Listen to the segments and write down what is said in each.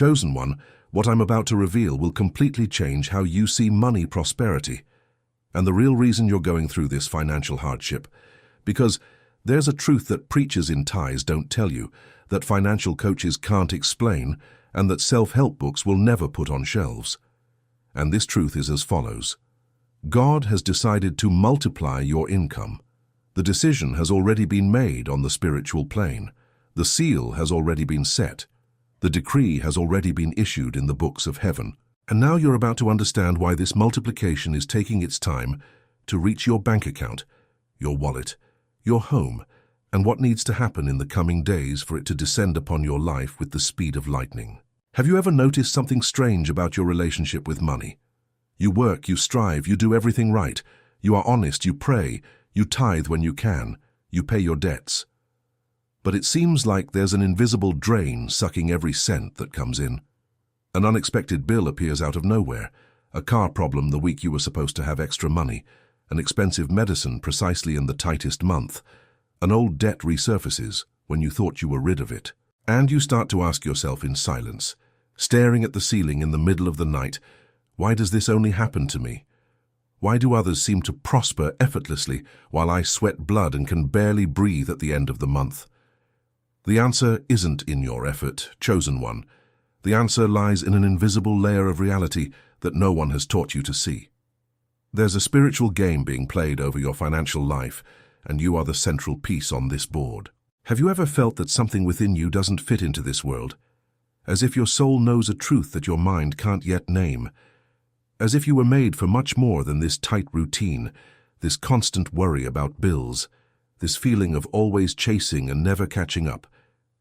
Chosen one, what I'm about to reveal will completely change how you see money prosperity. And the real reason you're going through this financial hardship, because there's a truth that preachers in ties don't tell you, that financial coaches can't explain, and that self-help books will never put on shelves. And this truth is as follows. God has decided to multiply your income. The decision has already been made on the spiritual plane. The seal has already been set. The decree has already been issued in the books of heaven. And now you're about to understand why this multiplication is taking its time to reach your bank account, your wallet, your home, and what needs to happen in the coming days for it to descend upon your life with the speed of lightning. Have you ever noticed something strange about your relationship with money? You work, you strive, you do everything right. You are honest, you pray, you tithe when you can, you pay your debts. But it seems like there's an invisible drain sucking every cent that comes in. An unexpected bill appears out of nowhere, a car problem the week you were supposed to have extra money, an expensive medicine precisely in the tightest month, an old debt resurfaces when you thought you were rid of it. And you start to ask yourself in silence, staring at the ceiling in the middle of the night, why does this only happen to me? Why do others seem to prosper effortlessly while I sweat blood and can barely breathe at the end of the month? The answer isn't in your effort, chosen one. The answer lies in an invisible layer of reality that no one has taught you to see. There's a spiritual game being played over your financial life, and you are the central piece on this board. Have you ever felt that something within you doesn't fit into this world? As if your soul knows a truth that your mind can't yet name. As if you were made for much more than this tight routine, this constant worry about bills, this feeling of always chasing and never catching up.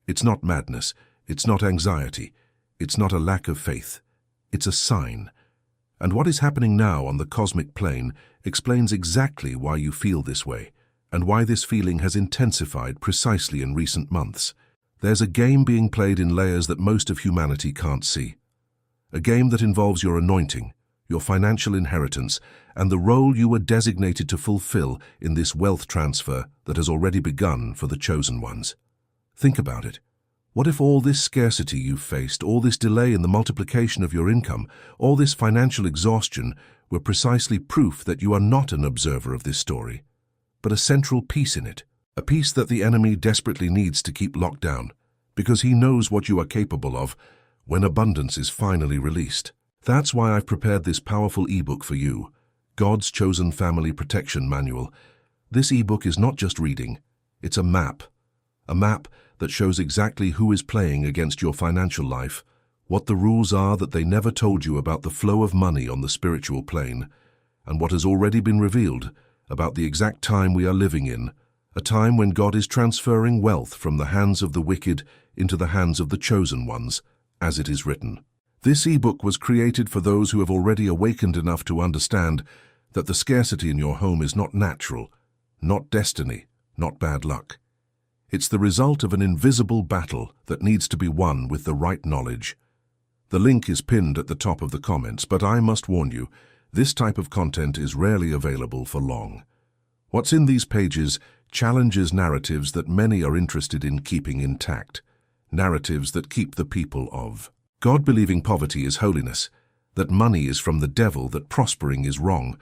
It's not madness, it's not anxiety, it's not a lack of faith. It's a sign. And what is happening now on the cosmic plane explains exactly why you feel this way, and why this feeling has intensified precisely in recent months. There's a game being played in layers that most of humanity can't see. A game that involves your anointing, your financial inheritance, and the role you were designated to fulfill in this wealth transfer that has already begun for the chosen ones. Think about it. What if all this scarcity you've faced, all this delay in the multiplication of your income, all this financial exhaustion were precisely proof that you are not an observer of this story, but a central piece in it, a piece that the enemy desperately needs to keep locked down, because he knows what you are capable of when abundance is finally released. That's why I've prepared this powerful ebook for you, God's Chosen Family Protection Manual. This ebook is not just reading, it's a map that shows exactly who is playing against your financial life, what the rules are that they never told you about the flow of money on the spiritual plane, and what has already been revealed about the exact time we are living in, a time when God is transferring wealth from the hands of the wicked into the hands of the chosen ones, as it is written. This ebook was created for those who have already awakened enough to understand that the scarcity in your home is not natural, not destiny, not bad luck. It's the result of an invisible battle that needs to be won with the right knowledge. The link is pinned at the top of the comments, but I must warn you, this type of content is rarely available for long. What's in these pages challenges narratives that many are interested in keeping intact, narratives that keep the people of God believing poverty is holiness, that money is from the devil, that prospering is wrong,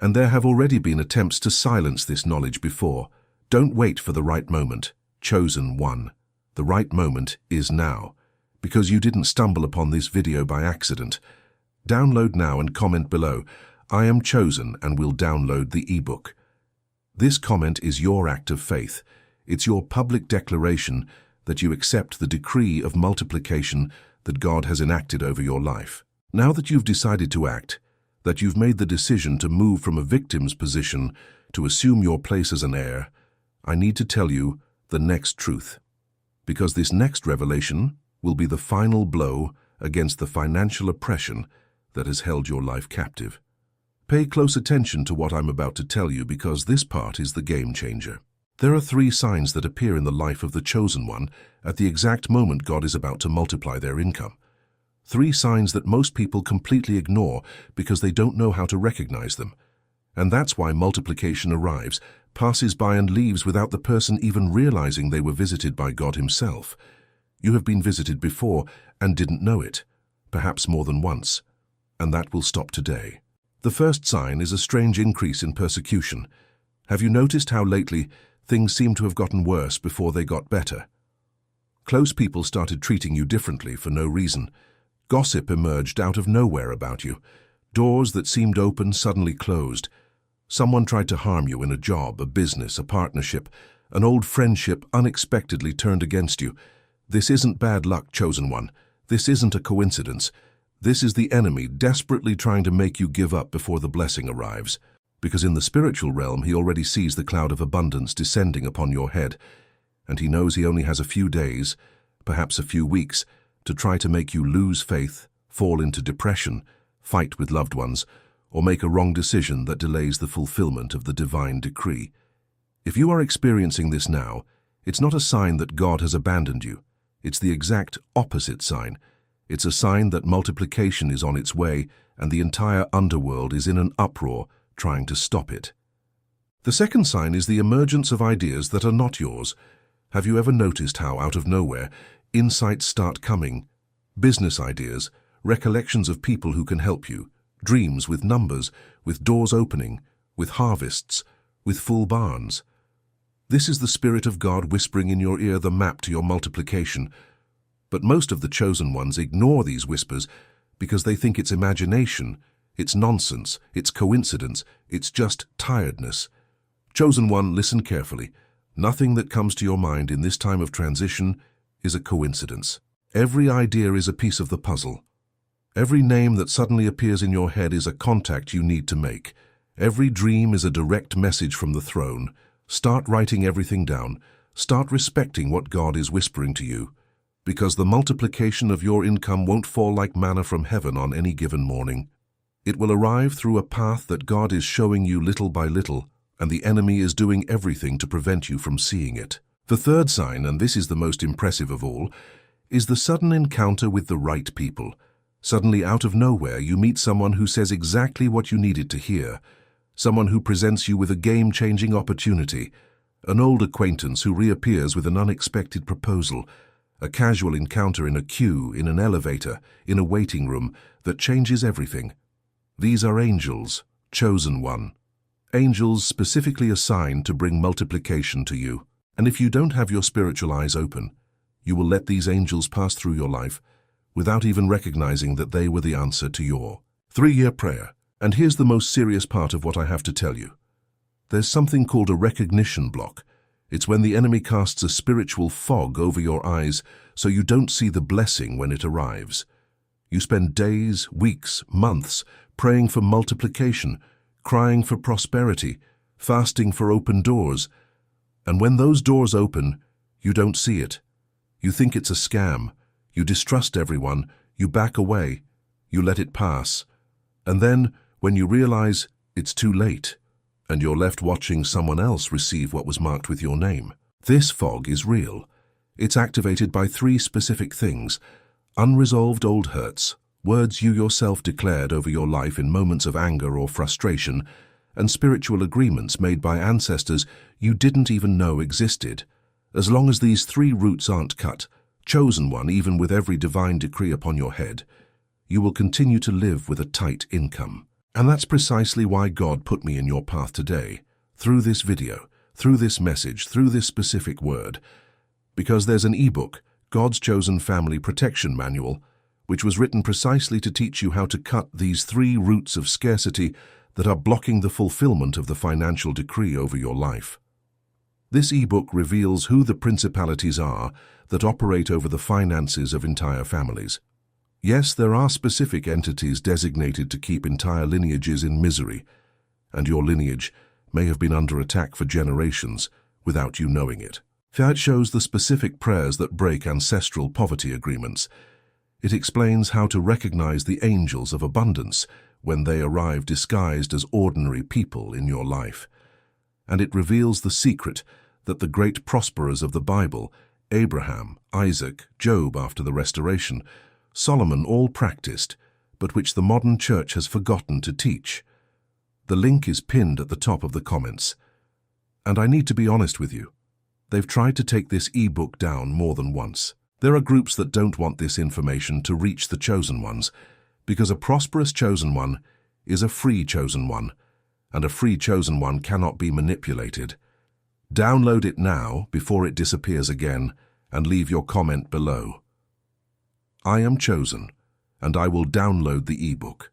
and there have already been attempts to silence this knowledge before. Don't wait for the right moment, chosen one. The right moment is now, because you didn't stumble upon this video by accident. Download now and comment below, I am chosen, and will download the ebook. This comment is your act of faith. It's your public declaration that you accept the decree of multiplication that God has enacted over your life. Now that you've decided to act, that you've made the decision to move from a victim's position to assume your place as an heir, I need to tell you the next truth, because this next revelation will be the final blow against the financial oppression that has held your life captive. Pay close attention to what I'm about to tell you, because this part is the game changer. There are 3 signs that appear in the life of the chosen one at the exact moment God is about to multiply their income. 3 signs that most people completely ignore because they don't know how to recognize them. And that's why multiplication arrives, passes by and leaves without the person even realizing they were visited by God himself. You have been visited before and didn't know it, perhaps more than once, and that will stop today. The first sign is a strange increase in persecution. Have you noticed how lately things seem to have gotten worse before they got better? Close people started treating you differently for no reason. Gossip emerged out of nowhere about you. Doors that seemed open suddenly closed. Someone tried to harm you in a job, a business, a partnership. An old friendship unexpectedly turned against you. This isn't bad luck, chosen one. This isn't a coincidence. This is the enemy desperately trying to make you give up before the blessing arrives. Because in the spiritual realm, he already sees the cloud of abundance descending upon your head, and he knows he only has a few days, perhaps a few weeks, to try to make you lose faith, fall into depression, fight with loved ones, or make a wrong decision that delays the fulfillment of the divine decree. If you are experiencing this now, it's not a sign that God has abandoned you. It's the exact opposite sign. It's a sign that multiplication is on its way and the entire underworld is in an uproar trying to stop it. The second sign is the emergence of ideas that are not yours. Have you ever noticed how, out of nowhere, insights start coming? Business ideas, recollections of people who can help you, dreams with numbers, with doors opening, with harvests, with full barns. This is the Spirit of God whispering in your ear the map to your multiplication. But most of the chosen ones ignore these whispers because they think it's imagination, it's nonsense, it's coincidence, it's just tiredness. Chosen one, listen carefully. Nothing that comes to your mind in this time of transition is a coincidence. Every idea is a piece of the puzzle. Every name that suddenly appears in your head is a contact you need to make. Every dream is a direct message from the throne. Start writing everything down. Start respecting what God is whispering to you, because the multiplication of your income won't fall like manna from heaven on any given morning. It will arrive through a path that God is showing you little by little, and the enemy is doing everything to prevent you from seeing it. The third sign, and this is the most impressive of all, is the sudden encounter with the right people. Suddenly, out of nowhere, you meet someone who says exactly what you needed to hear. Someone who presents you with a game-changing opportunity. An old acquaintance who reappears with an unexpected proposal. A casual encounter in a queue, in an elevator, in a waiting room that changes everything. These are angels, chosen one. Angels specifically assigned to bring multiplication to you. And if you don't have your spiritual eyes open, you will let these angels pass through your life without even recognizing that they were the answer to your 3-year prayer. And here's the most serious part of what I have to tell you. There's something called a recognition block. It's when the enemy casts a spiritual fog over your eyes so you don't see the blessing when it arrives. You spend days, weeks, months praying for multiplication, crying for prosperity, fasting for open doors. And when those doors open, you don't see it. You think it's a scam. You distrust everyone. You back away. You let it pass. And then, when you realize it's too late, and you're left watching someone else receive what was marked with your name. This fog is real. It's activated by 3 specific things: unresolved old hurts, words you yourself declared over your life in moments of anger or frustration, and spiritual agreements made by ancestors you didn't even know existed. As long as these 3 roots aren't cut, chosen one, even with every divine decree upon your head, you will continue to live with a tight income. And that's precisely why God put me in your path today, through this video, through this message, through this specific word. Because there's an ebook, God's Chosen Family Protection Manual, which was written precisely to teach you how to cut these 3 roots of scarcity that are blocking the fulfillment of the financial decree over your life. This ebook reveals who the principalities are that operate over the finances of entire families. Yes, there are specific entities designated to keep entire lineages in misery, and your lineage may have been under attack for generations without you knowing it. It shows the specific prayers that break ancestral poverty agreements. It explains how to recognize the angels of abundance when they arrive disguised as ordinary people in your life. And it reveals the secret that the great prosperers of the Bible, Abraham, Isaac, Job after the restoration, Solomon, all practiced, but which the modern church has forgotten to teach. The link is pinned at the top of the comments. And I need to be honest with you. They've tried to take this ebook down more than once. There are groups that don't want this information to reach the chosen ones, because a prosperous chosen one is a free chosen one, and a free chosen one cannot be manipulated. Download it now before it disappears again, and leave your comment below. I am chosen, and I will download the ebook.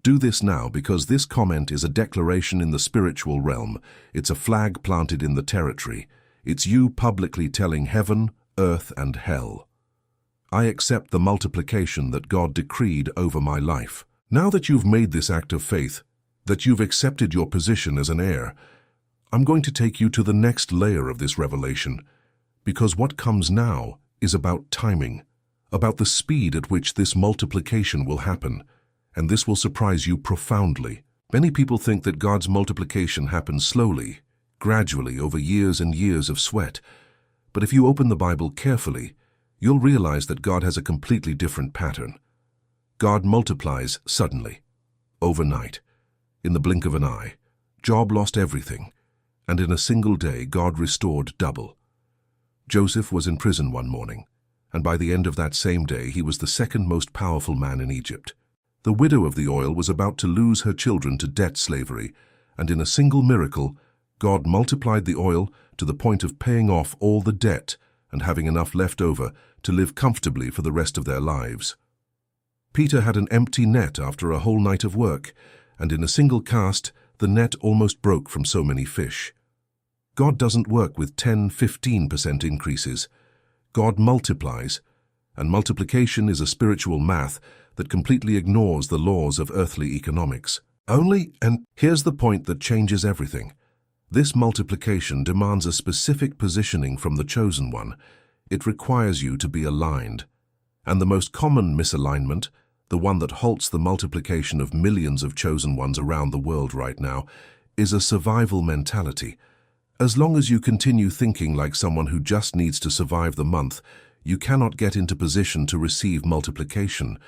Do this now, because this comment is a declaration in the spiritual realm. It's a flag planted in the territory. It's you publicly telling heaven, earth, and hell, I accept the multiplication that God decreed over my life. Now that you've made this act of faith, that you've accepted your position as an heir, I'm going to take you to the next layer of this revelation, because what comes now is about timing, about the speed at which this multiplication will happen, and this will surprise you profoundly. Many people think that God's multiplication happens slowly, gradually, over years and years of sweat. But if you open the Bible carefully, you'll realize that God has a completely different pattern. God multiplies suddenly, overnight, in the blink of an eye. Job lost everything, and in a single day God restored double. Joseph was in prison one morning, and by the end of that same day he was the second most powerful man in Egypt. The widow of the oil was about to lose her children to debt slavery, and in a single miracle, God multiplied the oil to the point of paying off all the debt and having enough left over to live comfortably for the rest of their lives. Peter had an empty net after a whole night of work, and in a single cast, the net almost broke from so many fish. God doesn't work with 10–15% increases. God multiplies, and multiplication is a spiritual math that completely ignores the laws of earthly economics. And here's the point that changes everything. This multiplication demands a specific positioning from the chosen one. It requires you to be aligned. And the most common misalignment, the one that halts the multiplication of millions of chosen ones around the world right now, is a survival mentality. As long as you continue thinking like someone who just needs to survive the month, you cannot get into position to receive multiplication,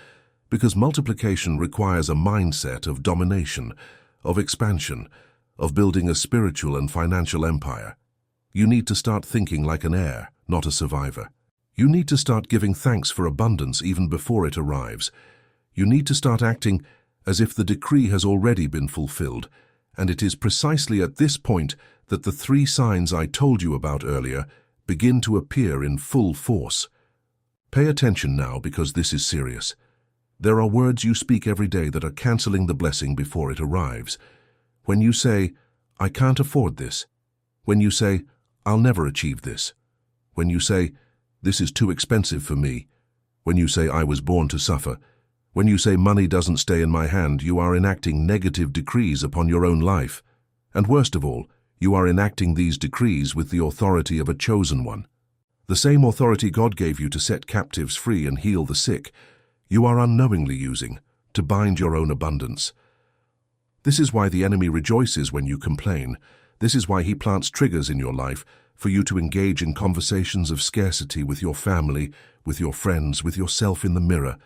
because multiplication requires a mindset of domination, of expansion, of building a spiritual and financial empire. You need to start thinking like an heir, not a survivor. You need to start giving thanks for abundance even before it arrives. You need to start acting as if the decree has already been fulfilled, and it is precisely at this point that the 3 signs I told you about earlier begin to appear in full force. Pay attention now, because this is serious. There are words you speak every day that are canceling the blessing before it arrives. When you say, I can't afford this. When you say, I'll never achieve this. When you say, this is too expensive for me. When you say, I was born to suffer. When you say, money doesn't stay in my hand, you are enacting negative decrees upon your own life. And worst of all, you are enacting these decrees with the authority of a chosen one. The same authority God gave you to set captives free and heal the sick, you are unknowingly using to bind your own abundance. This is why the enemy rejoices when you complain. This is why he plants triggers in your life for you to engage in conversations of scarcity with your family, with your friends, with yourself in the mirror.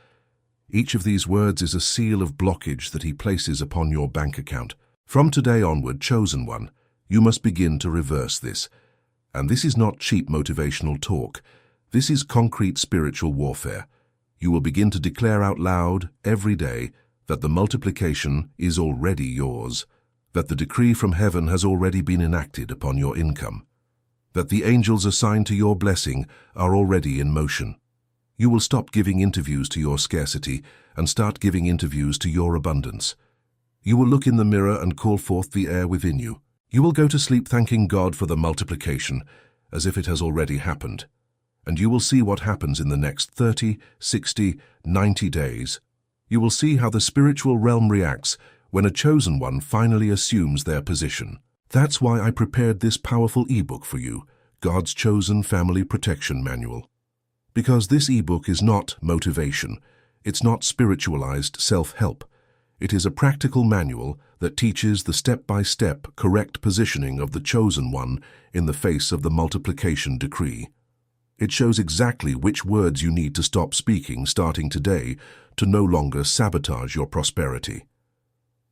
Each of these words is a seal of blockage that he places upon your bank account. From today onward, chosen one, you must begin to reverse this. And this is not cheap motivational talk. This is concrete spiritual warfare. You will begin to declare out loud every day that the multiplication is already yours, that the decree from heaven has already been enacted upon your income, that the angels assigned to your blessing are already in motion. You will stop giving interviews to your scarcity and start giving interviews to your abundance. You will look in the mirror and call forth the heir within you. You will go to sleep thanking God for the multiplication as if it has already happened. And you will see what happens in the next 30, 60, 90 days. You will see how the spiritual realm reacts when a chosen one finally assumes their position. That's why I prepared this powerful ebook for you, God's Chosen Family Protection Manual. Because this ebook is not motivation. It's not spiritualized self-help. It is a practical manual that teaches the step-by-step correct positioning of the chosen one in the face of the multiplication decree. It shows exactly which words you need to stop speaking starting today to no longer sabotage your prosperity.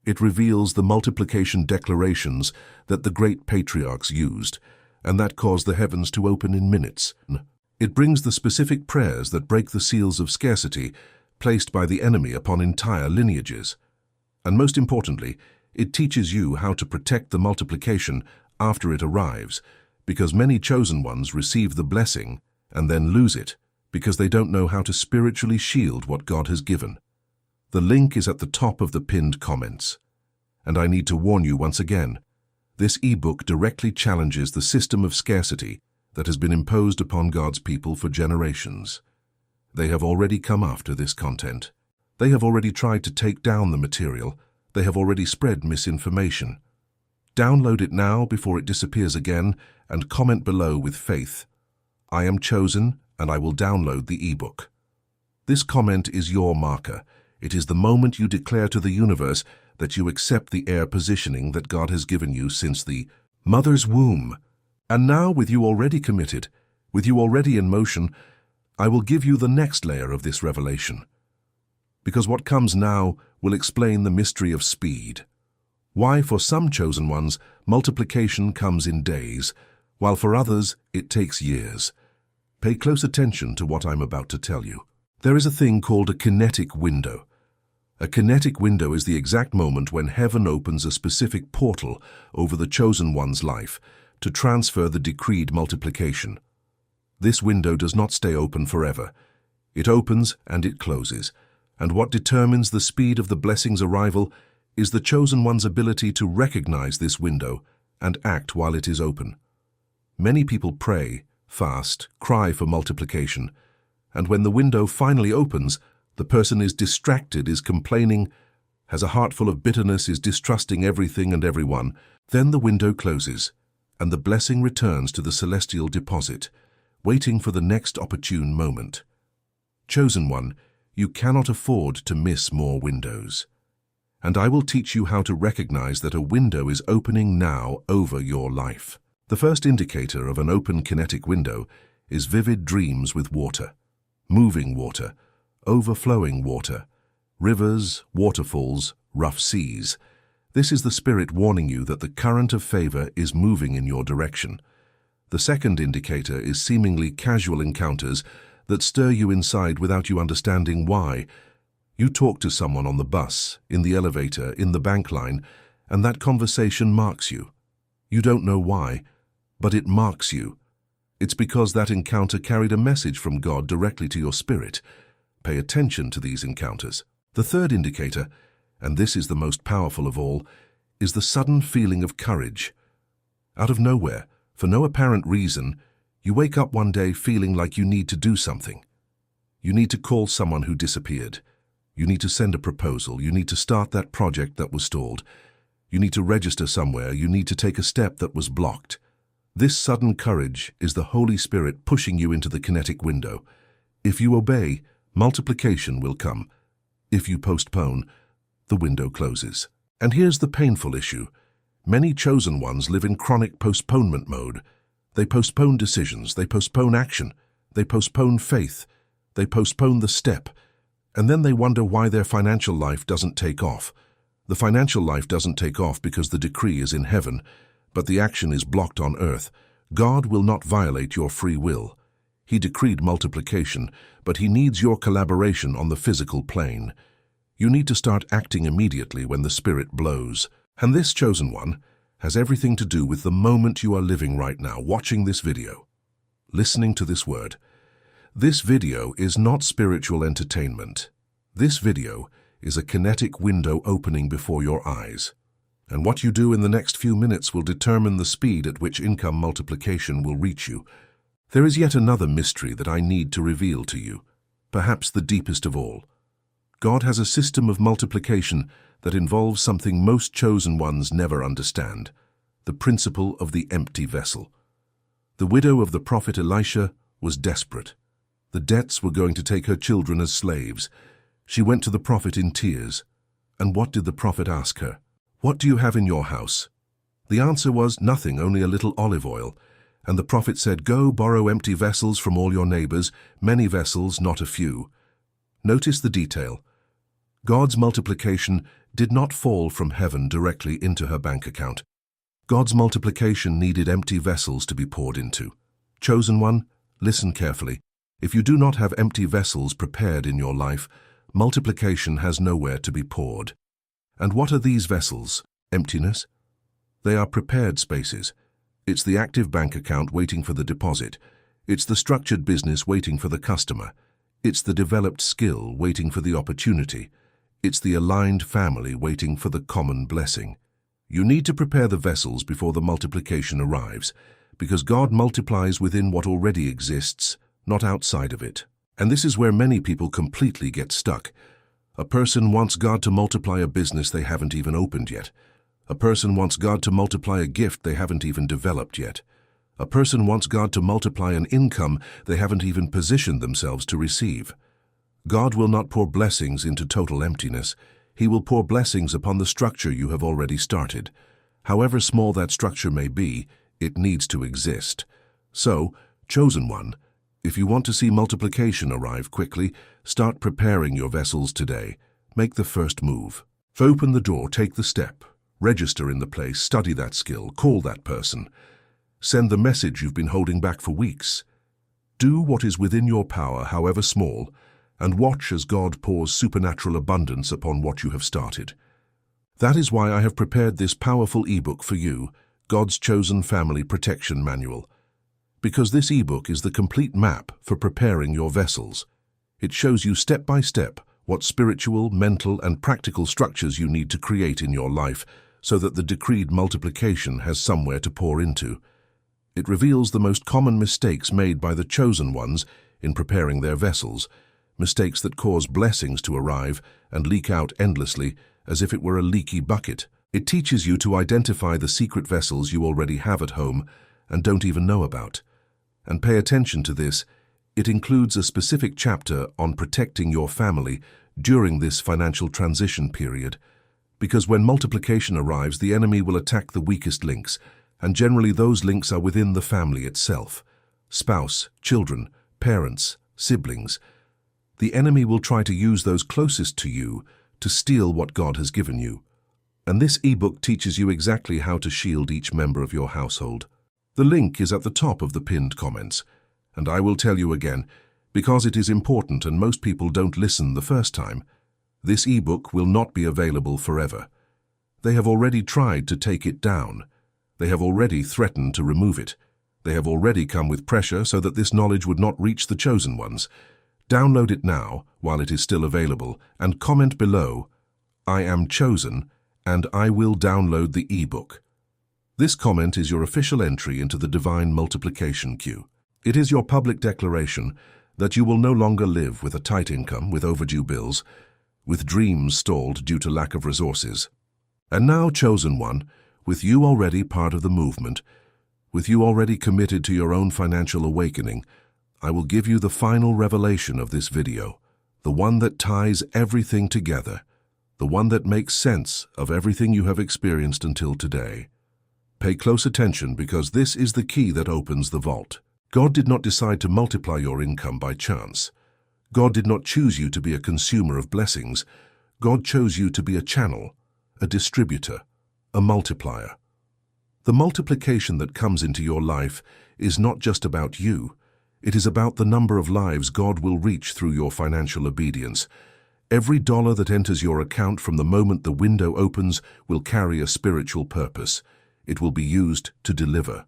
It reveals the multiplication declarations that the great patriarchs used, and that caused the heavens to open in minutes. It brings the specific prayers that break the seals of scarcity placed by the enemy upon entire lineages. And most importantly, it teaches you how to protect the multiplication after it arrives, because many chosen ones receive the blessing and then lose it because they don't know how to spiritually shield what God has given. The link is at the top of the pinned comments. And I need to warn you once again, this ebook directly challenges the system of scarcity that has been imposed upon God's people for generations. They have already come after this content. They have already tried to take down the material. They have already spread misinformation. Download it now before it disappears again and comment below with faith. I am chosen and I will download the ebook. This comment is your marker. It is the moment you declare to the universe that you accept the heir positioning that God has given you since the mother's womb. And now, with you already committed, with you already in motion, I will give you the next layer of this revelation. Because what comes now will explain the mystery of speed. Why for some chosen ones, multiplication comes in days, while for others it takes years. Pay close attention to what I'm about to tell you. There is a thing called a kinetic window. A kinetic window is the exact moment when heaven opens a specific portal over the chosen one's life to transfer the decreed multiplication. This window does not stay open forever. It opens and it closes, and what determines the speed of the blessing's arrival is the chosen one's ability to recognize this window and act while it is open. Many people pray, fast, cry for multiplication, and when the window finally opens, the person is distracted, is complaining, has a heart full of bitterness, is distrusting everything and everyone. Then the window closes, and the blessing returns to the celestial deposit, waiting for the next opportune moment. Chosen one, you cannot afford to miss more windows. And I will teach you how to recognize that a window is opening now over your life. The first indicator of an open kinetic window is vivid dreams with water, moving water, overflowing water, rivers, waterfalls, rough seas. This is the Spirit warning you that the current of favor is moving in your direction. The second indicator is seemingly casual encounters that stir you inside without you understanding why. You talk to someone on the bus, in the elevator, in the bank line, and that conversation marks you. You don't know why, but it marks you. It's because that encounter carried a message from God directly to your spirit. Pay attention to these encounters. The third indicator, and this is the most powerful of all, is the sudden feeling of courage. Out of nowhere, for no apparent reason, you wake up one day feeling like you need to do something. You need to call someone who disappeared. You need to send a proposal. You need to start that project that was stalled. You need to register somewhere. You need to take a step that was blocked. This sudden courage is the Holy Spirit pushing you into the kinetic window. If you obey, multiplication will come. If you postpone, the window closes. And here's the painful issue. Many chosen ones live in chronic postponement mode. They postpone decisions, they postpone action, they postpone faith, they postpone the step, and then they wonder why their financial life doesn't take off. The financial life doesn't take off because the decree is in heaven, but the action is blocked on earth. God will not violate your free will. He decreed multiplication, but he needs your collaboration on the physical plane. You need to start acting immediately when the Spirit blows. And this chosen one has everything to do with the moment you are living right now, watching this video, listening to this word. This video is not spiritual entertainment. This video is a kinetic window opening before your eyes. And what you do in the next few minutes will determine the speed at which income multiplication will reach you. There is yet another mystery that I need to reveal to you, perhaps the deepest of all. God has a system of multiplication that involves something most chosen ones never understand, the principle of the empty vessel. The widow of the prophet Elisha was desperate. The debts were going to take her children as slaves. She went to the prophet in tears. And what did the prophet ask her? "What do you have in your house?" The answer was, "Nothing, only a little olive oil." And the prophet said, "Go borrow empty vessels from all your neighbors, many vessels, not a few." Notice the detail. God's multiplication did not fall from heaven directly into her bank account. God's multiplication needed empty vessels to be poured into. Chosen one, Listen carefully. If you do not have empty vessels prepared in your life, multiplication has nowhere to be poured. And what are these vessels? Emptiness? They are prepared spaces. It's the active bank account waiting for the deposit. It's the structured business waiting for the customer. It's the developed skill waiting for the opportunity. It's the aligned family waiting for the common blessing. You need to prepare the vessels before the multiplication arrives, because God multiplies within what already exists, not outside of it. And this is where many people completely get stuck. A person wants God to multiply a business they haven't even opened yet. A person wants God to multiply a gift they haven't even developed yet. A person wants God to multiply an income they haven't even positioned themselves to receive. God will not pour blessings into total emptiness. He will pour blessings upon the structure you have already started. However small that structure may be, it needs to exist. So, chosen one, if you want to see multiplication arrive quickly, start preparing your vessels today. Make the first move. Open the door, take the step. Register in the place, study that skill, call that person. Send the message you've been holding back for weeks. Do what is within your power, however small, and watch as God pours supernatural abundance upon what you have started. That is why I have prepared this powerful ebook for you, God's Chosen Family Protection Manual. Because this ebook is the complete map for preparing your vessels. It shows you step by step what spiritual, mental, and practical structures you need to create in your life so that the decreed multiplication has somewhere to pour into. It reveals the most common mistakes made by the chosen ones in preparing their vessels, mistakes that cause blessings to arrive and leak out endlessly as if it were a leaky bucket. It teaches you to identify the secret vessels you already have at home and don't even know about. And pay attention to this. It includes a specific chapter on protecting your family during this financial transition period. Because when multiplication arrives, the enemy will attack the weakest links, and generally those links are within the family itself. Spouse, children, parents, siblings. The enemy will try to use those closest to you to steal what God has given you. And this ebook teaches you exactly how to shield each member of your household. The link is at the top of the pinned comments, and I will tell you again, because it is important and most people don't listen the first time. This ebook will not be available forever. They have already tried to take it down. They have already threatened to remove it. They have already come with pressure so that this knowledge would not reach the chosen ones. Download it now while it is still available and comment below, "I am chosen," and I will download the ebook. This comment is your official entry into the divine multiplication queue. It is your public declaration that you will no longer live with a tight income, with overdue bills, with dreams stalled due to lack of resources. And now, chosen one, with you already part of the movement, with you already committed to your own financial awakening, I will give you the final revelation of this video, the one that ties everything together, the one that makes sense of everything you have experienced until today. Pay close attention because this is the key that opens the vault. God did not decide to multiply your income by chance. God did not choose you to be a consumer of blessings. God chose you to be a channel, a distributor, a multiplier. The multiplication that comes into your life is not just about you. It is about the number of lives God will reach through your financial obedience. Every dollar that enters your account from the moment the window opens will carry a spiritual purpose. It will be used to deliver,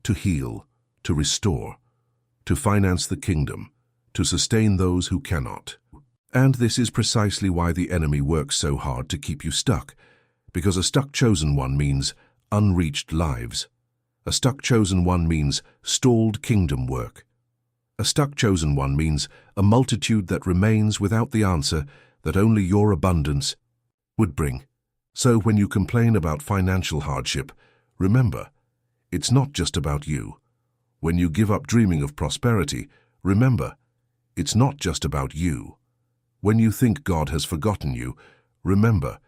to heal, to restore, to finance the kingdom, to sustain those who cannot. And this is precisely why the enemy works so hard to keep you stuck, because a stuck chosen one means unreached lives. A stuck chosen one means stalled kingdom work. A stuck chosen one means a multitude that remains without the answer that only your abundance would bring. So when you complain about financial hardship, remember, it's not just about you. When you give up dreaming of prosperity, remember, it's not just about you. When you think God has forgotten you, remember,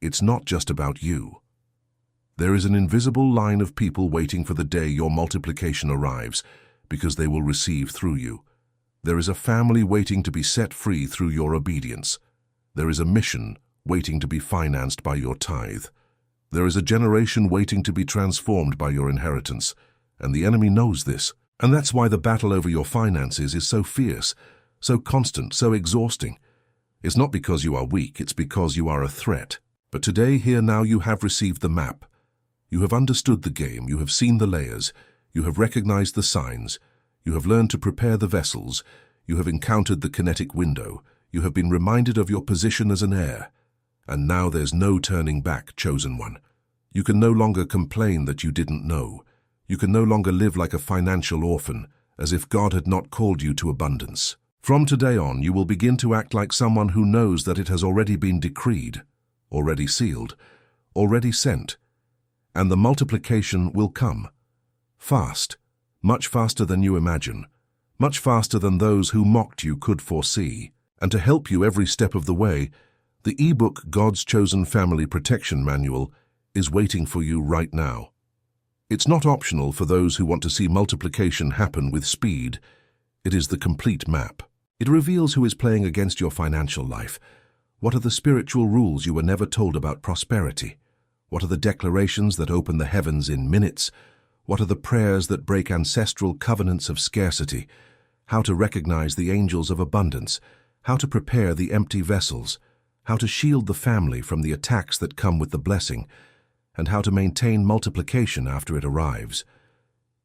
it's not just about you. There is an invisible line of people waiting for the day your multiplication arrives, because they will receive through you. There is a family waiting to be set free through your obedience. There is a mission waiting to be financed by your tithe. There is a generation waiting to be transformed by your inheritance, and the enemy knows this. And that's why the battle over your finances is so fierce, so constant, so exhausting. It's not because you are weak, it's because you are a threat. But today, here now, you have received the map. You have understood the game, you have seen the layers, you have recognized the signs, you have learned to prepare the vessels, you have encountered the kinetic window, you have been reminded of your position as an heir. And now there's no turning back, chosen one. You can no longer complain that you didn't know. You can no longer live like a financial orphan, as if God had not called you to abundance. From today on, you will begin to act like someone who knows that it has already been decreed, already sealed, already sent, and the multiplication will come. Fast, much faster than you imagine, much faster than those who mocked you could foresee. And to help you every step of the way, the ebook God's Chosen Family Protection Manual is waiting for you right now. It's not optional for those who want to see multiplication happen with speed. It is the complete map. It reveals who is playing against your financial life. What are the spiritual rules you were never told about prosperity? What are the declarations that open the heavens in minutes? What are the prayers that break ancestral covenants of scarcity? How to recognize the angels of abundance? How to prepare the empty vessels? How to shield the family from the attacks that come with the blessing? And how to maintain multiplication after it arrives.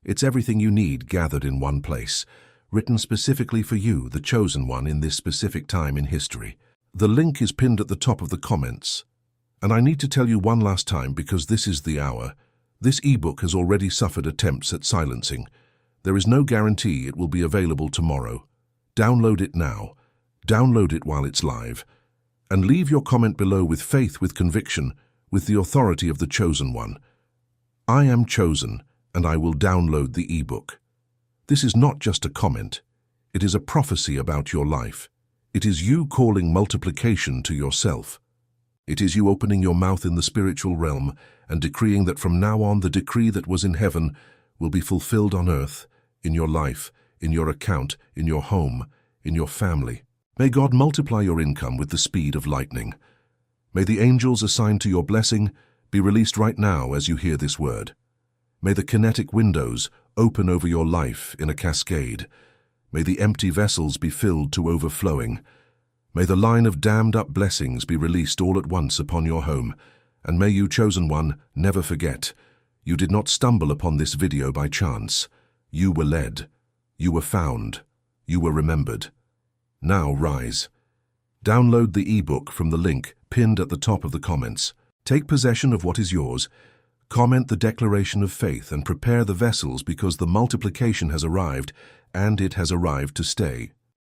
It's everything you need gathered in one place, written specifically for you, the chosen one, in this specific time in history. The link is pinned at the top of the comments. And I need to tell you one last time, because this is the hour. This ebook has already suffered attempts at silencing. There is no guarantee it will be available tomorrow. Download it now. Download it while it's live. And leave your comment below with faith, with conviction, with the authority of the chosen one. I am chosen, and I will download the ebook. This is not just a comment. It is a prophecy about your life. It is you calling multiplication to yourself. It is you opening your mouth in the spiritual realm and decreeing that from now on the decree that was in heaven will be fulfilled on earth, in your life, in your account, in your home, in your family. May God multiply your income with the speed of lightning. May the angels assigned to your blessing be released right now as you hear this word. May the kinetic windows open over your life in a cascade. May the empty vessels be filled to overflowing. May the line of dammed-up blessings be released all at once upon your home. And may you, chosen one, never forget, you did not stumble upon this video by chance. You were led. You were found. You were remembered. Now rise. Download the ebook from the link pinned at the top of the comments. Take possession of what is yours. Comment the declaration of faith and prepare the vessels, because the multiplication has arrived, and it has arrived to stay.